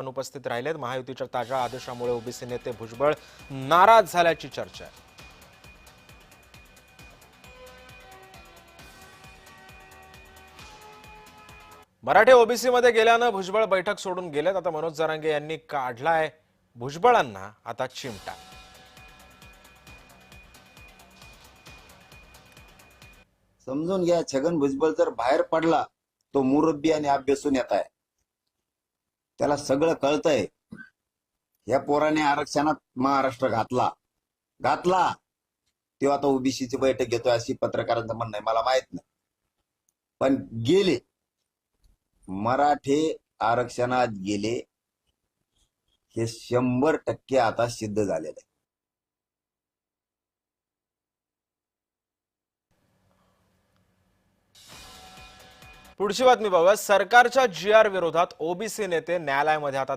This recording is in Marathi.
उपस्थित राहिलेत। महायुतीच्या ताज्या आदेशामुळे ओबीसी नेते भुजबळ नाराज झाल्याची चर्चा आहे। मराठे ओबीसी मध्ये गेल्यानं भुजबळ बैठक सोडून गेलेत। आता मनोज जरांगे यांनी काढलाय भुजबळांना आता चिमटा। समजून घ्या, छगन भुजबळ जर बाहेर पडला तो मुरब्बी आणि अभ्यासून येत आहे। त्याला सगळं कळतंय। या पोराने आरक्षणात महाराष्ट्र घातला तेव्हा आता ओबीसीची बैठक घेतोय अशी पत्रकारांचं म्हणणं आहे। मला माहित नाही, पण गेले मराठे आरक्षणात गेले हे 100% आता सिद्ध झालेलं आहे। पुढची बातमी बघा। सरकारच्या जीआर विरोधात ओबीसी नेते न्यायालयामध्ये आता